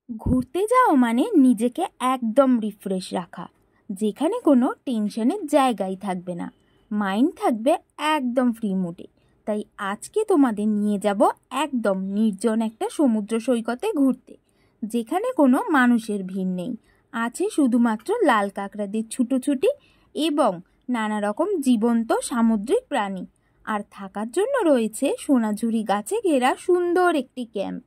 ঘুরতে যাও মানে নিজেকে একদম রিফ্রেশ রাখা, যেখানে কোনো টেনশনের জায়গাই থাকবে না, মাইন্ড থাকবে একদম ফ্রি মুডে। তাই আজকে তোমাদের নিয়ে যাব একদম নির্জন একটা সমুদ্র সৈকতে ঘুরতে, যেখানে কোনো মানুষের ভিড় নেই, আছে শুধুমাত্র লাল কাঁকড়াদের ছুটোছুটি এবং নানা রকম জীবন্ত সামুদ্রিক প্রাণী। আর থাকার জন্য রয়েছে সোনাঝুরি গাছে ঘেরা সুন্দর একটি ক্যাম্প,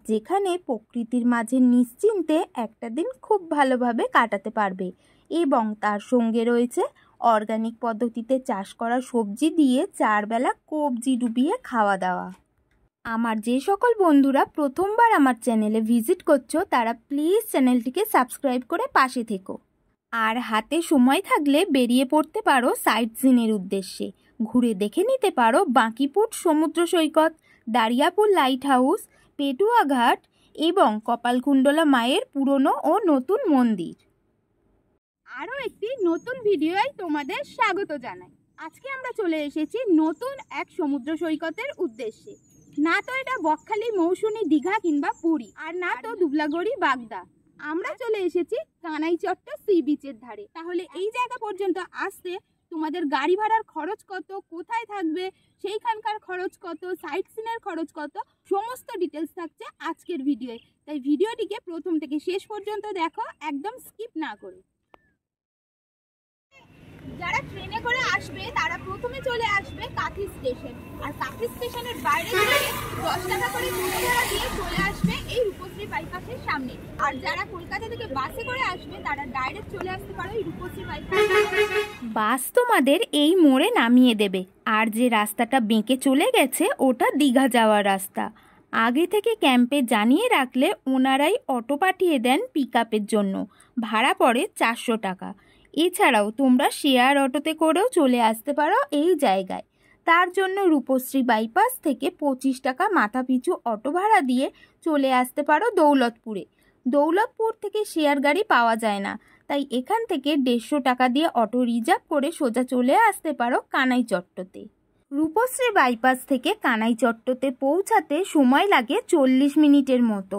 যেখানে প্রকৃতির মাঝে নিশ্চিন্তে একটা দিন খুব ভালোভাবে কাটাতে পারবে। এবং তার সঙ্গে রয়েছে অর্গানিক পদ্ধতিতে চাষ করা সবজি দিয়ে 4 বেলা কবজি ডুবিয়ে খাওয়া দাওয়া। আমার যে সকল বন্ধুরা প্রথমবার আমার চ্যানেলে ভিজিট করছো তারা প্লিজ চ্যানেলটিকে সাবস্ক্রাইব করে পাশে থেকো। আর হাতে সময় থাকলে বেরিয়ে পড়তে পারো সাইট সিনের উদ্দেশ্যে। ঘুরে দেখে নিতে পারো বাঁকিপুর সমুদ্র সৈকত, দারিয়াপুর লাইট হাউস, পেটুয়া ঘাট এবং কপালকুণ্ডলা মায়ের পুরনো ও নতুন মন্দির। আরও একটি নতুন ভিডিওয় তোমাদের স্বাগত জানাই। আজকে আমরা চলে এসেছি নতুন এক সমুদ্র সৈকতের উদ্দেশ্যে। না তো এটা বকখালি, মৌসুমী, দীঘা কিংবা পুরী, আর না তো দুবলাগড়ি, বাগদা। আমরা চলে এসেছি কানাইচট্ট সি বিচের ধারে। তাহলে এই জায়গা পর্যন্ত আসতে তোমাদের গাড়ি ভাড়ার খরচ কত, কোথায় থাকবে সেইখানকার খরচ কত, সাইট সিনের খরচ কত, সমস্ত ডিটেলস থাকছে আজকের ভিডিওয়ে। তাই ভিডিওটিকে প্রথম থেকে শেষ পর্যন্ত দেখো, একদম স্কিপ না করে। যারা ট্রেনে করে আসবে তারা প্রথমে চলে আসবে কাঁথি স্টেশন, আর কাঁথি স্টেশনের বাইরে থেকে 10 টাকা করে টোটো ভাড়া দিয়ে চলে আসবে এই রূপশ্রী বাইপাসের সামনে। আর যারা কলকাতা থেকে বাসে করে আসবে তারা ডাইরেক্ট চলে আসতে পারো এই রূপশ্রী বাইপাস। বাস তোমাদের এই মোড়ে নামিয়ে দেবে, আর যে রাস্তাটা বেঁকে চলে গেছে ওটা দীঘা যাওয়ার রাস্তা। আগে থেকে ক্যাম্পে জানিয়ে রাখলে ওনারাই অটো পাঠিয়ে দেন পিকআপের জন্য। ভাড়া পড়ে 400 টাকা। এছাড়াও তোমরা শেয়ার অটোতে করেও চলে আসতে পারো এই জায়গায়। তার জন্য রূপশ্রী বাইপাস থেকে 25 টাকা মাথা পিছু অটো ভাড়া দিয়ে চলে আসতে পারো দৌলতপুরে। দৌলতপুর থেকে শেয়ার গাড়ি পাওয়া যায় না, তাই এখান থেকে 150 টাকা দিয়ে অটো রিজার্ভ করে সোজা চলে আসতে পারো কানাইচট্টতে। রূপশ্রী বাইপাস থেকে কানাইচট্টতে পৌঁছাতে সময় লাগে 40 মিনিটের মতো।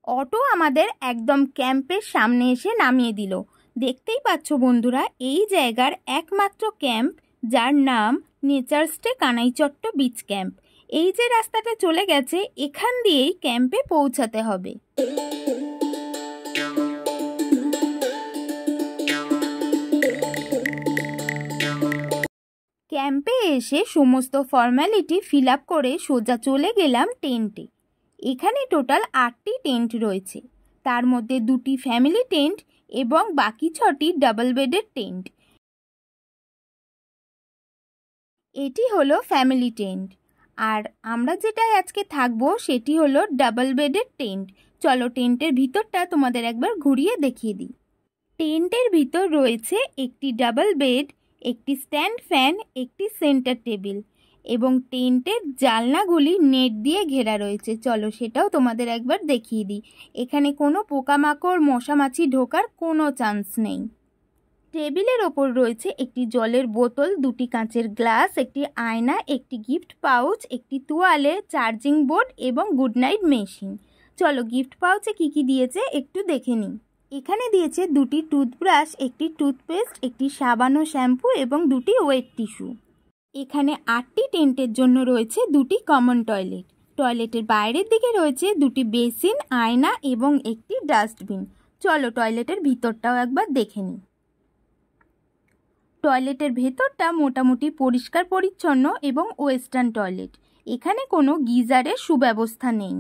অটো আমাদের একদম ক্যাম্পের সামনে এসে নামিয়ে দিল। দেখতেই পাচ্ছ বন্ধুরা, এই জায়গার একমাত্র ক্যাম্প, যার নাম nature stay Kanaichatta beach camp. এই যে রাস্তাটা চলে গেছে, এখান দিয়েই ক্যাম্পে পৌঁছাতে হবে। ক্যাম্পে এসে সমস্ত ফর্মালিটি ফিল আপ করে সোজা চলে গেলাম টেন্টে। এখানে টোটাল 8টি টেন্ট রয়েছে, তার মধ্যে 2টি ফ্যামিলি টেন্ট এবং বাকি 6টি ডাবল বেডের টেন্ট। এটি হলো ফ্যামিলি টেন্ট, আর আমরা যেটাই আজকে থাকবো সেটি হলো ডাবল বেডের টেন্ট। চলো টেন্টের ভিতরটা তোমাদের একবার ঘুরিয়ে দেখিয়ে দিই। টেন্টের ভিতর রয়েছে একটি ডাবল বেড, একটি স্ট্যান্ড ফ্যান, একটি সেন্টার টেবিল এবং টেন্টের জানলাগুলি নেট দিয়ে ঘেরা রয়েছে। চলো সেটাও তোমাদের একবার দেখিয়ে দিই। এখানে কোনো পোকামাকড়, মশামাছি ঢোকার কোনো চান্স নেই। টেবিলের ওপর রয়েছে একটি জলের বোতল, 2টি কাঁচের গ্লাস, একটি আয়না, একটি গিফট পাউচ, একটি তোয়ালে, চার্জিং বোর্ড এবং গুড নাইট মেশিন। চলো গিফট পাউচে কি কি দিয়েছে একটু দেখে নিই। এখানে দিয়েছে 2টি টুথব্রাশ, একটি টুথপেস্ট, একটি সাবান ও শ্যাম্পু এবং 2টি ওয়েট টিস্যু। এখানে 8টি টেন্টের জন্য রয়েছে 2টি কমন টয়লেট। টয়লেটের বাইরের দিকে রয়েছে 2টি বেসিন, আয়না এবং একটি ডাস্টবিন। চলো টয়লেটের ভিতরটাও একবার দেখে নিই। টয়লেটের ভেতরটা মোটামুটি পরিষ্কার পরিচ্ছন্ন এবং ওয়েস্টার্ন টয়লেট। এখানে কোনো গিজারের সুব্যবস্থা নেই।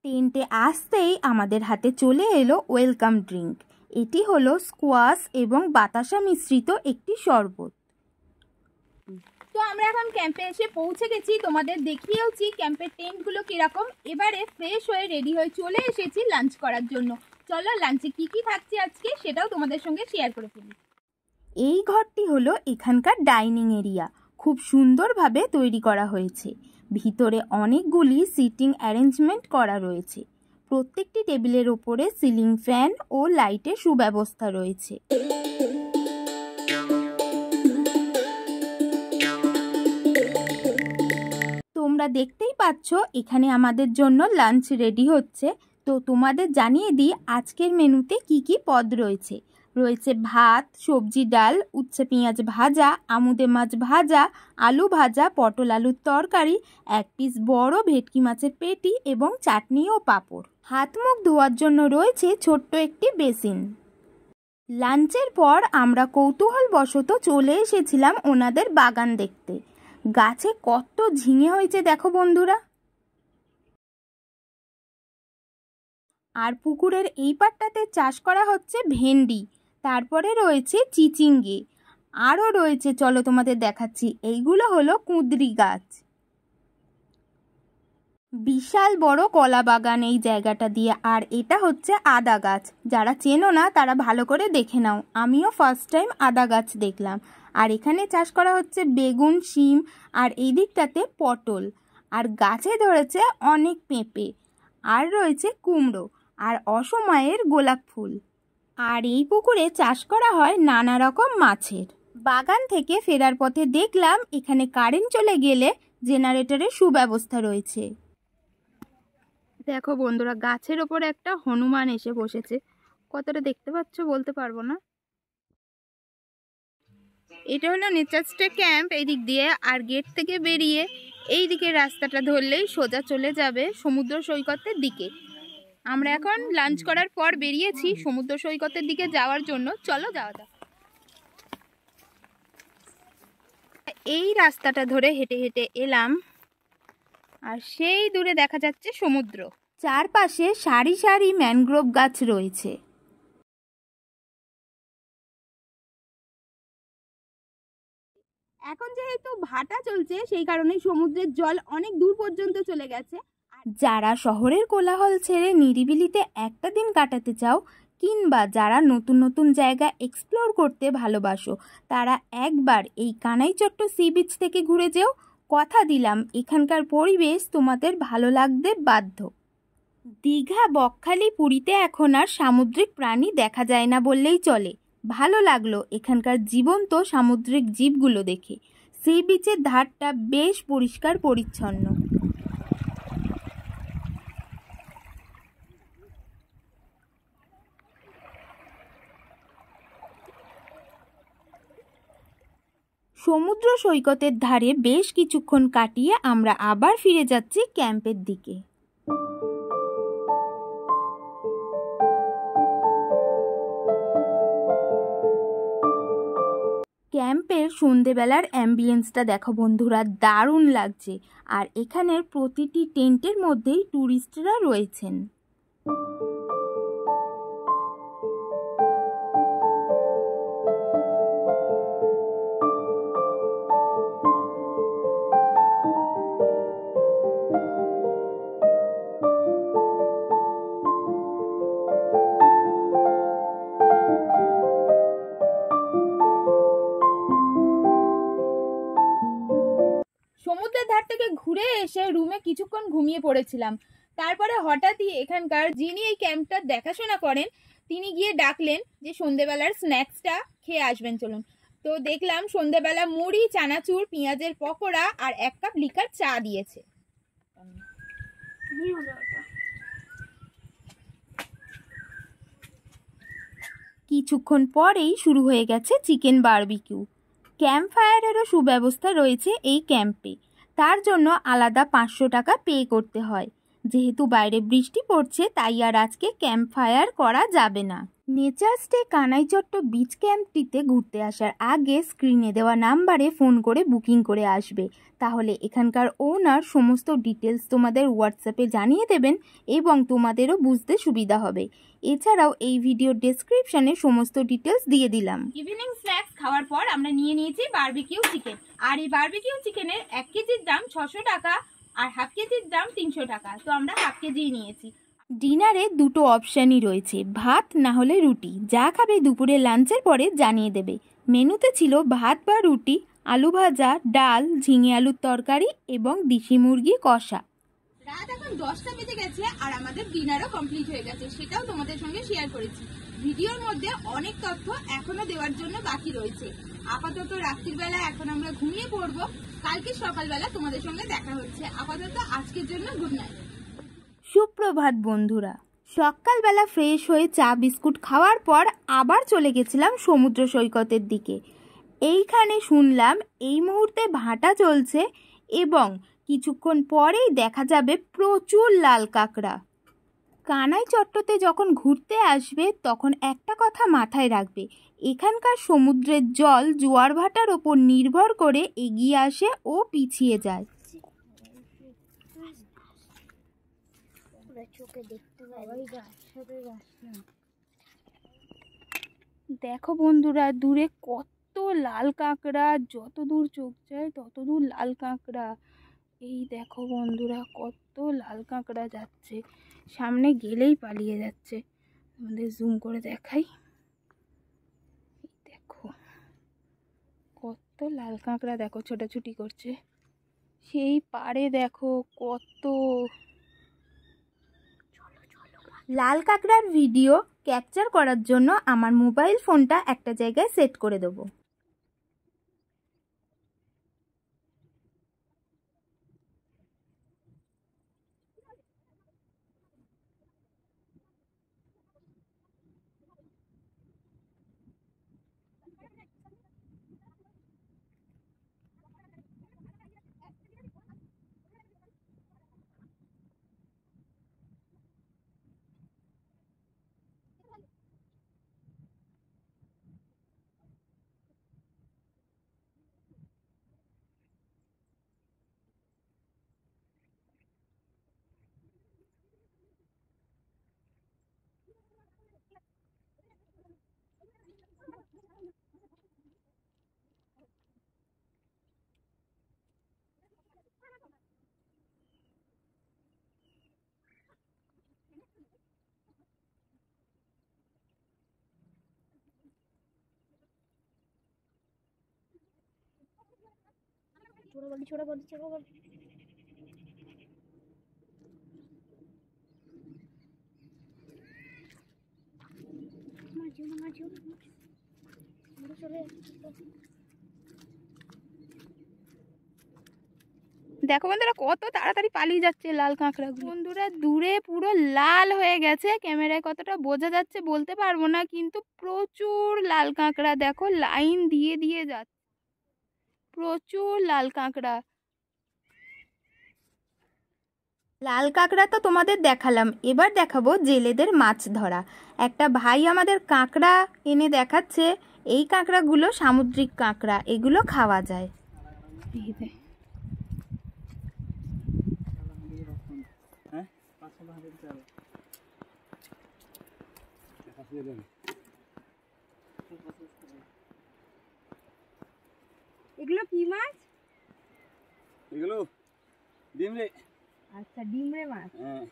টেন্টে আসতেই আমাদের হাতে চলে এলো ওয়েলকাম ড্রিঙ্ক। এটি হলো স্কোয়াশ এবং বাতাসা মিশ্রিত একটি শরবত। তো আমরা এখন ক্যাম্পে এসে পৌঁছে গেছি, তোমাদের দেখিয়েওছি ক্যাম্পের টেন্টগুলো কীরকম। এবারে ফ্রেশ হয়ে রেডি হয়ে চলে এসেছি লাঞ্চ করার জন্য। চলো লাঞ্চে কি কি থাকছে আজকে সেটাও তোমাদের সঙ্গে শেয়ার করে ফেলি। এই ঘরটি হলো এখানকার ডাইনিং এরিয়া। খুব সুন্দরভাবে তৈরি করা হয়েছে। ভিতরে অনেকগুলি সিটিং অ্যারেঞ্জমেন্ট করা রয়েছে। প্রত্যেকটি টেবিলের ওপরে সিলিং ফ্যান ও লাইটের সুব্যবস্থা রয়েছে। তোমরা তোমরা দেখতেই পাচ্ছ এখানে আমাদের জন্য লাঞ্চ রেডি হচ্ছে। তো তোমাদের জানিয়ে দিই আজকের মেনুতে কি কি পদ রয়েছে। রয়েছে ভাত, সবজি, ডাল, উচ্ছে পেঁয়াজ ভাজা, আমুদে মাছ ভাজা, আলু ভাজা, পটল আলুর তরকারি, এক পিস বড় ভেটকি মাছের পেটি এবং চাটনি ও পাঁপড়। হাত মুখ ধোয়ার জন্য রয়েছে ছোট্ট একটি বেসিন। লাঞ্চের পর আমরা কৌতূহলবশত চলে এসেছিলাম ওনাদের বাগান দেখতে। গাছে কত ঝিঙে হয়েছে দেখো বন্ধুরা। আর পুকুরের এই পাটটাতে চাষ করা হচ্ছে ভেন্ডি, তারপরে রয়েছে চিচিঙ্গে, আরও রয়েছে, চলো তোমাদের দেখাচ্ছি, এইগুলো হলো কুঁদরি গাছ। বিশাল বড় কলা বাগান এই জায়গাটা দিয়ে। আর এটা হচ্ছে আদা গাছ, যারা চেনো না তারা ভালো করে দেখে নাও, আমিও ফার্স্ট টাইম আদা গাছ দেখলাম। আর এখানে চাষ করা হচ্ছে বেগুন, শিম, আর এই দিকটাতে পটল, আর গাছে ধরেছে অনেক পেঁপে, আর রয়েছে কুমড়ো, আর অসময়ের গোলাপ ফুল। আর এই পুকুরে চাষ করা হয় নানা রকম মাছের। বাগান থেকে ফেরার পথে দেখলাম এখানে কারেন্ট চলে গেলে জেনারেটরের সুব্যবস্থা রয়েছে। দেখো বন্ধুরা, গাছের ওপরে একটা হনুমান এসে বসেছে, কতটা দেখতে পাচ্ছ বলতে পারবো না। এটা হলো নেচারস্টে ক্যাম্প এই দিক দিয়ে। আর গেট থেকে বেরিয়ে এই দিকে রাস্তাটা ধরলেই সোজা চলে যাবে সমুদ্র সৈকতের দিকে। আমরা এখন লাঞ্চ করার পর বেরিয়েছি সমুদ্র সৈকতের দিকে যাওয়ার জন্য। চলো যাওয়া যাক। এই রাস্তাটা ধরে হেঁটে হেঁটে এলাম, আর সেই দূরে দেখা যাচ্ছে সমুদ্র। চারপাশে সারি সারি ম্যানগ্রোভ গাছ রয়েছে। এখন যেহেতু ভাটা চলছে সেই কারণে সমুদ্রের জল অনেক দূর পর্যন্ত চলে গেছে। যারা শহরের কোলাহল ছেড়ে নিরিবিলিতে একটা দিন কাটাতে চাও, কিংবা যারা নতুন নতুন জায়গা এক্সপ্লোর করতে ভালোবাসো, তারা একবার এই কানাইচট্ট সি বিচ থেকে ঘুরে যেও। কথা দিলাম এখানকার পরিবেশ তোমাদের ভালো লাগতে বাধ্য। দীঘা, বকখালি, পুরীতে এখন আর সামুদ্রিক প্রাণী দেখা যায় না বললেই চলে। ভালো লাগলো এখানকার জীবন্ত সামুদ্রিক জীবগুলো দেখে। সি বিচের ধারটা বেশ পরিষ্কার পরিচ্ছন্ন। সমুদ্র সৈকতের ধারে বেশ কিছুক্ষণ কাটিয়ে আমরা আবার ফিরে যাচ্ছি ক্যাম্পের দিকে। ক্যাম্পের সন্ধেবেলার অ্যাম্বিয়েন্সটা দেখো বন্ধুরা, দারুণ লাগছে। আর এখানের প্রতিটি টেন্টের মধ্যেই ট্যুরিস্টরা রয়েছেন। সমুদ্রের ধার থেকে ঘুরে এসে রুমে কিছুক্ষণ ঘুমিয়ে পড়েছিলাম। তারপরে হঠাৎই এখানকার যিনি এই ক্যাম্পটা দেখাশোনা করেন তিনি গিয়ে ডাকলেন যে সন্ধেবেলার স্ন্যাক্সটা খেয়ে আসবেন চলুন। তো দেখলাম সন্ধেবেলা মুড়ি, চানাচুর, পেঁয়াজের পকোড়া আর এক কাপ লিকার চা দিয়েছে। কিছুক্ষণ পরেই শুরু হয়ে গেছে চিকেন বারবিকিউ। ক্যাম্প ফায়ারেরও সুব্যবস্থা রয়েছে এই ক্যাম্পে, তার জন্য আলাদা 500 টাকা পে করতে হয়। যেহেতু বাইরে বৃষ্টি পড়ছে তাই আর আজকে ক্যাম্প ফায়ার করা যাবে না। নেচারস্টে কানাইচট্ট বিচ ক্যাম্পটিতে ঘুরতে আসার আগে স্ক্রিনে দেওয়া নাম্বারে ফোন করে বুকিং করে আসবে, তাহলে এখানকার ওনার সমস্ত ডিটেলস তোমাদের হোয়াটসঅ্যাপে জানিয়ে দেবেন এবং তোমাদেরও বুঝতে সুবিধা হবে। এছাড়াও এই ভিডিওর ডেসক্রিপশনে সমস্ত ডিটেলস দিয়ে দিলাম। ইভিনিং স্ন্যাক্স খাওয়ার পর আমরা নিয়ে নিয়েছি বারবিকিউ চিকেন। আর এই বারবিকিউ চিকেনের 1 কেজির দাম 600 টাকা আর হাফ কেজির দাম 300 টাকা। তো আমরা হাফ কেজি নিয়েছি। ডিনারে দুটো অপশানই রয়েছে, ভাত না হলে রুটি। যা খাবে দুপুরে লাঞ্চের পরে জানিয়ে দেবে। মেনুতে ছিল ভাত বা রুটি, আলু ভাজা, ডাল, ঝিঙে আলুর তরকারি এবং দেশি মুরগি কষা। রাত এখন 10টা বেজে গেছে আর আমাদের ডিনারও কমপ্লিট হয়ে গেছে, সেটাও তোমাদের সঙ্গে শেয়ার করেছি। ভিডিওর মধ্যে অনেক তথ্য এখনো দেওয়ার জন্য বাকি রয়েছে। আপাতত রাত্রির বেলা এখন আমরা ঘুমিয়ে পড়বো। কালকে সকালবেলা তোমাদের সঙ্গে দেখা হচ্ছে। আপাতত আজকের জন্য গুড নাইট। সুপ্রভাত বন্ধুরা। সকালবেলা ফ্রেশ হয়ে চা বিস্কুট খাওয়ার পর আবার চলে গেছিলাম সমুদ্র সৈকতের দিকে। এইখানে শুনলাম এই মুহূর্তে ভাটা চলছে এবং কিছুক্ষণ পরেই দেখা যাবে প্রচুর লাল কাঁকড়া। কানাই চট্টতে যখন ঘুরতে আসবে তখন একটা কথা মাথায় রাখবে, এখানকার সমুদ্রের জল জোয়ার ভাটার ওপর নির্ভর করে এগিয়ে আসে ও পিছিয়ে যায়। দেখো বন্ধুরা, দূরে কত লাল কাঁকড়া, যত দূর চোখ যায় তত দূর লাল কাঁকড়া। এই দেখো বন্ধুরা, কত লাল কাঁকড়া যাচ্ছে, সামনে গেলেই পালিয়ে যাচ্ছে। আমাদের জুম করে দেখাই, দেখো কত লাল কাঁকড়া, দেখো ছোটাছুটি করছে। সেই পাড়ে দেখো কত লাল কাঁকড়ার ভিডিও ক্যাপচার করার জন্য আমার মোবাইল ফোনটা একটা জায়গায় সেট করে দেবো। छोटा बड़ी দেখো বন্ধুরা কত তাড়াতাড়ি পালিয়ে যাচ্ছে লাল কাঁকড়াগুলো। বন্ধুরা দূরে পুরো লাল হয়ে গেছে, ক্যামেরায় কতটা বোঝা যাচ্ছে বলতে পারবো না, কিন্তু প্রচুর লাল কাঁকড়া দেখো লাইন দিয়ে দিয়ে যাচ্ছে, প্রচুর লাল কাঁকড়া। লাল কাঁকড়া তো তোমাদের দেখালাম, এবার দেখাবো জেলেদের মাছ ধরা। একটা ভাই আমাদের কাঁকড়া এনে দেখাচ্ছে। এই কাঁকড়াগুলো সামুদ্রিক কাঁকড়া, এগুলো খাওয়া যায়। এগুলো কি মাছ? এগুলো ডিমরে। আচ্ছা, ডিমরে মাছ। হ্যাঁ,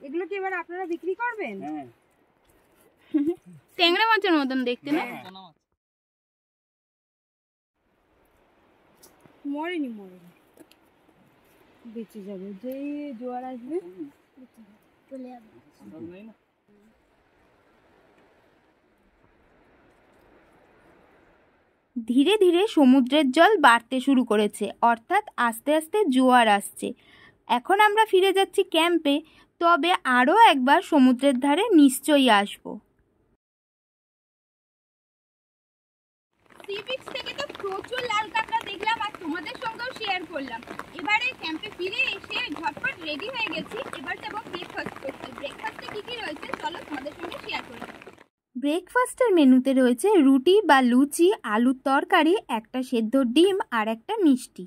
এগুলো কি এবার আপনারা বিক্রি করবেন? হ্যাঁ, ট্যাংরা মাছের মতন দেখতে না? মরেনি বেঁচে যাবে, যেই জোয়ার আসবে চলে যাবে। ধীরে ধীরে সমুদ্রের জল বাড়তে শুরু করেছে, অর্থাৎ আস্তে আস্তে জোয়ার আসছে। এখন আমরা ফিরে যাচ্ছি ক্যাম্পে, তবে আরও একবার সমুদ্রের ধারে নিশ্চয়ই আসবো। সি বিচ থেকে তো প্রচুর লাল কাঁকড়া দেখলাম আর তোমাদের সঙ্গেও শেয়ার করলাম। এবারে ক্যাম্পে ফিরে এসে ঝটপট রেডি হয়ে গেছি, এবার যাবো ব্রেকফাস্ট করতে। ব্রেকফাস্টে কি কি রয়েছে চলো তোমাদের সঙ্গে শেয়ার করি। ব্রেকফাস্টের মেনুতে রয়েছে রুটি বা লুচি, আলুর তরকারি, একটা সেদ্ধ ডিম আর একটা মিষ্টি।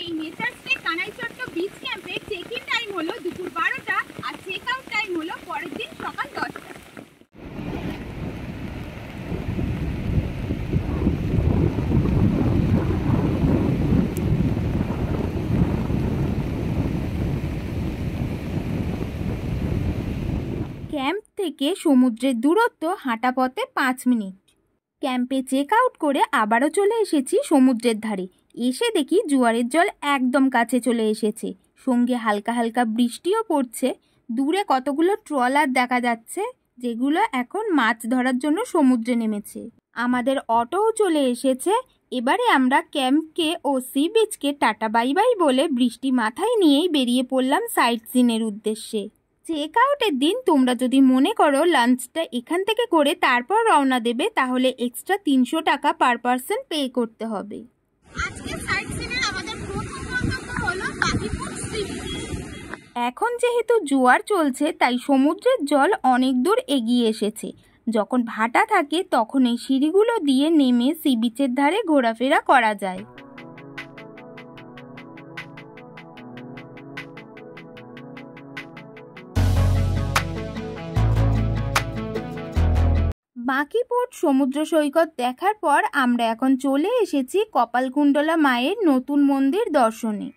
এই নেচার স্টে কানাইচট্ট বিচ ক্যাম্পে চেক ইন টাইম হলো দুপুর 12টা আর চেক আউট টাইম হলো পরের দিন সকাল 10টা। ক্যাম্প থেকে সমুদ্রের দূরত্ব হাঁটা পথে 5 মিনিট। ক্যাম্পে চেক আউট করে আবারও চলে এসেছি সমুদ্রের ধারে। এসে দেখি জোয়ারের জল একদম কাছে চলে এসেছে, সঙ্গে হালকা হালকা বৃষ্টিও পড়ছে। দূরে কতগুলো ট্রলার দেখা যাচ্ছে, যেগুলো এখন মাছ ধরার জন্য সমুদ্রে নেমেছে। আমাদের অটোও চলে এসেছে। এবারে আমরা ক্যাম্পকে ও সি বিচকে টাটা বাই বাই বলে বৃষ্টি মাথায় নিয়েই বেরিয়ে পড়লাম সাইট সিনের উদ্দেশ্যে। চেক আউটের দিন তোমরা যদি মনে করো লাঞ্চটা এখান থেকে করে তারপর রওনা দেবে, তাহলে এক্সট্রা 300 টাকা পার পারসন পে করতে হবে। আজকে সাইট সিনের আমাদের প্রথম গন্তব্য হলো পাখিপুর সি বিচ। এখন যেহেতু জোয়ার চলছে তাই সমুদ্রের জল অনেক দূর এগিয়ে এসেছে। যখন ভাটা থাকে তখন এই সিঁড়িগুলো দিয়ে নেমে সি বিচের ধারে ঘোরাফেরা করা যায়। বাঁকিপুর সমুদ্র সৈকত দেখার পর আমরা এখন চলে এসেছি কপালকুণ্ডলা মায়ের নতুন মন্দির দর্শনে।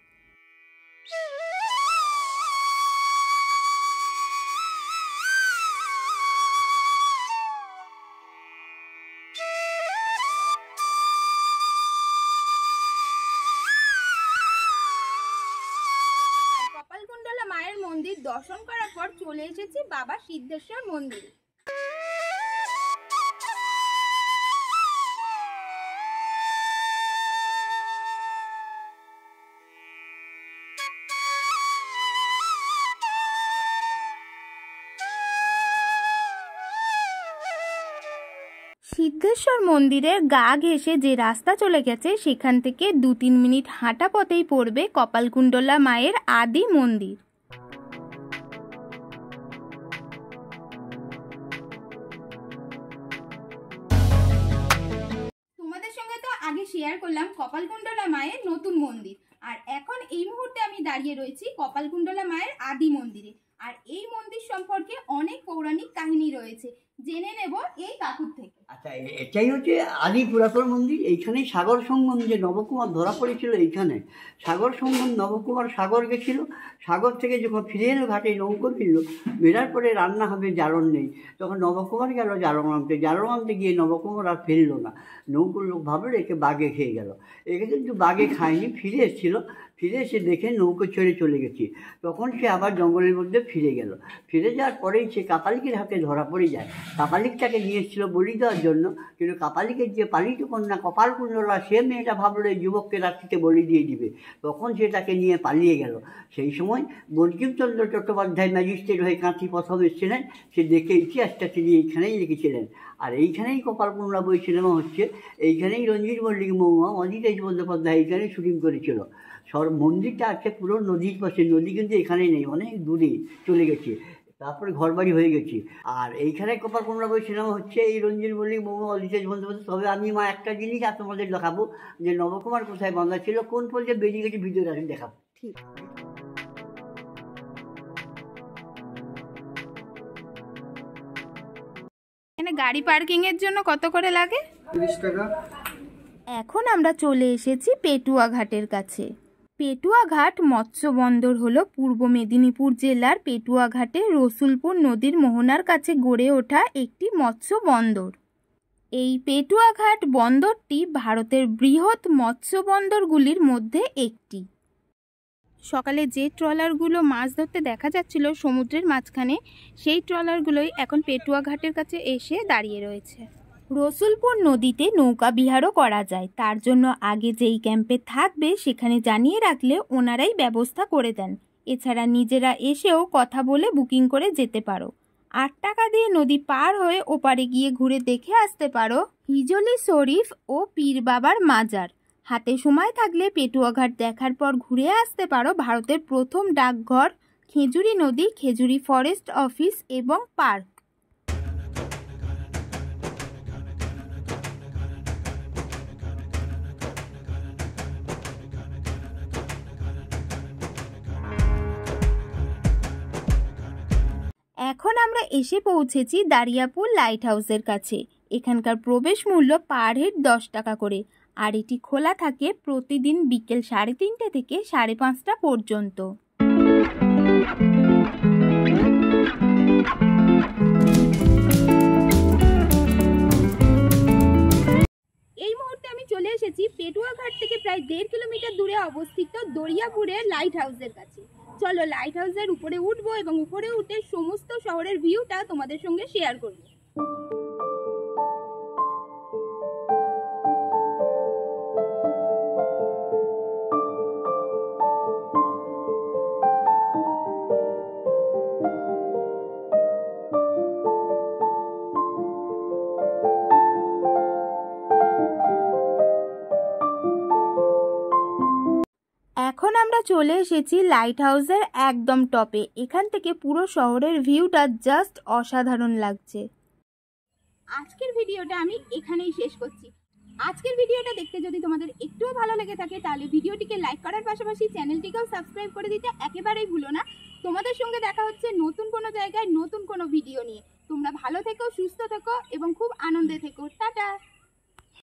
কপালকুণ্ডলা মায়ের মন্দির দর্শন করার পর চলে এসেছি বাবা সিদ্ধেশ্বর মন্দিরে। সিদ্ধেশ্বর মন্দিরের গা ঘেঁষে যে রাস্তা চলে গেছে সেখান থেকে 2-3 মিনিট হাঁটা পথেই পড়বে কপালকুণ্ডলা মায়ের আদি মন্দির। তোমাদের সঙ্গে তো আগে শেয়ার করলাম কপালকুণ্ডলা মায়ের নতুন মন্দির, আর এখন এই মুহূর্তে আমি দাঁড়িয়ে রয়েছি কপালকুণ্ডলা মায়ের আদি মন্দিরে। আর এই মন্দির সম্পর্কে অনেক পৌরাণিক কাহিনী রয়েছে, জেনে নেব এই কাকুর থেকে। আচ্ছা, এটাই হচ্ছে আদি পুরাতন মন্দির। এইখানেই সাগর সঙ্গম, যে নবকুমার ধরা পড়েছিল এইখানে সাগর সঙ্গম, নবকুমার সাগর গেছিল, সাগর থেকে যখন ফিরে এলো ঘাটে নৌকো ফিরল, বেরার পরে রান্না হবে, জারণ নেই, তখন নবকুমার গেল জারণ আনতে গিয়ে নবকুমার আর ফিরলো না। নৌকোর লোক ভাবলো একে বাঘে খেয়ে গেল। একে কিন্তু বাঘে খায়নি, ফিরে এসেছিল, ফিরে এসে দেখে নৌকো ছেড়ে চলে গেছি। তখন সে আবার জঙ্গলের মধ্যে ফিরে গেল। ফিরে যাওয়ার পরেই সে কাপালিকের হাতে ধরা পড়ে যায়। কাপালিকটাকে নিয়ে এসেছিল বলি দেওয়ার জন্য, কিন্তু কাপালিকের যে পালিত কন্যা কপালকুণ্ডলা, সে মেয়েটা ভাবলো এই যুবককে রাত্রিতে বলি দিয়ে দিবে, তখন সে তাকে নিয়ে পালিয়ে গেল। সেই সময় বঙ্কিমচন্দ্র চট্টোপাধ্যায় ম্যাজিস্ট্রেট হয়ে কাঁথি প্রথম এসেছিলেন, সে দেখে ইতিহাসটা তিনি এইখানেই লিখেছিলেন। আর এইখানেই কপালকুণ্ডলা বই সিনেমা হচ্ছে, এইখানেই রঞ্জিত মল্লিক মৌমা, অজিতেশ বন্দ্যোপাধ্যায় এইখানেই শুটিং করেছিল। মন্দিরটা আছে পুরো নদীর পাশে, নদী কিন্তু এখানে নেই, অনেক দূরে চলে গেছে, তারপরে ঘরবাড়ি হয়ে গেছে। আর এইখানে কপালকুণ্ডলা বই সিনেমা হচ্ছে, এই রঞ্জিত মল্লিক মৌমা, অজিতেশ বন্দ্যোপাধ্যায়। তবে আমি একটা জিনিস তোমাদের দেখাবো, যে নবকুমার কোথায় বাঁধা ছিল, কোন পর্যায়ে বেরিয়ে গেছে, ভিডিওটা আমি দেখাবো। ঠিক এখানে গাড়ি পার্কিং এর জন্য কত করে লাগে? 30 টাকা। এখন আমরা চলে এসেছি পেটুয়া ঘাটের কাছে। পেটুয়া ঘাট মৎস্য বন্দর হলো পূর্ব মেদিনীপুর জেলার পেটুয়া ঘাটে রসুলপুর নদীর মোহনার কাছে গড়ে ওঠা একটি মৎস্য বন্দর। এই পেটুয়া ঘাট বন্দরটি ভারতের বৃহৎ মৎস্য বন্দরগুলির মধ্যে একটি। সকালে যে ট্রলারগুলো মাছ ধরতে দেখা যাচ্ছিল সমুদ্রের মাঝখানে, সেই ট্রলারগুলোই এখন পেটুয়া ঘাটের কাছে এসে দাঁড়িয়ে রয়েছে। রসুলপুর নদীতে নৌকা বিহারও করা যায়, তার জন্য আগে যেই ক্যাম্পে থাকবে সেখানে জানিয়ে রাখলে ওনারাই ব্যবস্থা করে দেন। এছাড়া নিজেরা এসেও কথা বলে বুকিং করে যেতে পারো। 8 টাকা দিয়ে নদী পার হয়ে ওপারে গিয়ে ঘুরে দেখে আসতে পারো হিজলি শরীফ ও পীর বাবার মাজার। হাতে সময় থাকলে পেটুয়া ঘাট দেখার পর ঘুরে আসতে পারো ভারতের প্রথম ডাকঘর, খেজুরি নদী, খেজুরি ফরেস্ট অফিস এবং পার্ক। এখন আমরা এসে পৌঁছেছি দারিয়াপুর লাইট হাউসের কাছে। এখানকার প্রবেশ মূল্য পার হেড 10 টাকা করে, আর এটি খোলা থাকে প্রতিদিন বিকেল 3:30 থেকে 5:30 পর্যন্ত। এই মুহূর্তে আমি চলে এসেছি পেটুয়া ঘাট থেকে প্রায় 1.5 কিলোমিটার দূরে অবস্থিত দরিয়াপুরের লাইট হাউসের কাছে। চলো লাইট হাউসের উপরে উঠবো এবং উপরে উঠে সমস্ত শহরের ভিউটা তোমাদের সঙ্গে শেয়ার করবো। চলে এসেছি লাইট হাউসের একদম টপে। এখান থেকে পুরো শহরের ভিউটা জাস্ট অসাধারণ লাগছে। আজকের ভিডিওটা আমি এখানেই শেষ করছি। আজকের ভিডিওটা দেখতে যদি তোমাদের একটুও ভালো লেগে থাকে তাহলে ভিডিওটিকে লাইক করার পাশাপাশি চ্যানেলটিকেও সাবস্ক্রাইব করে দিতে একেবারেই ভুলো না। তোমাদের সঙ্গে দেখা হচ্ছে নতুন কোনো জায়গায় নতুন কোনো ভিডিও নিয়ে। তোমরা ভালো থেকো, সুস্থ থেকো এবং খুব আনন্দে থেকো। টাটা।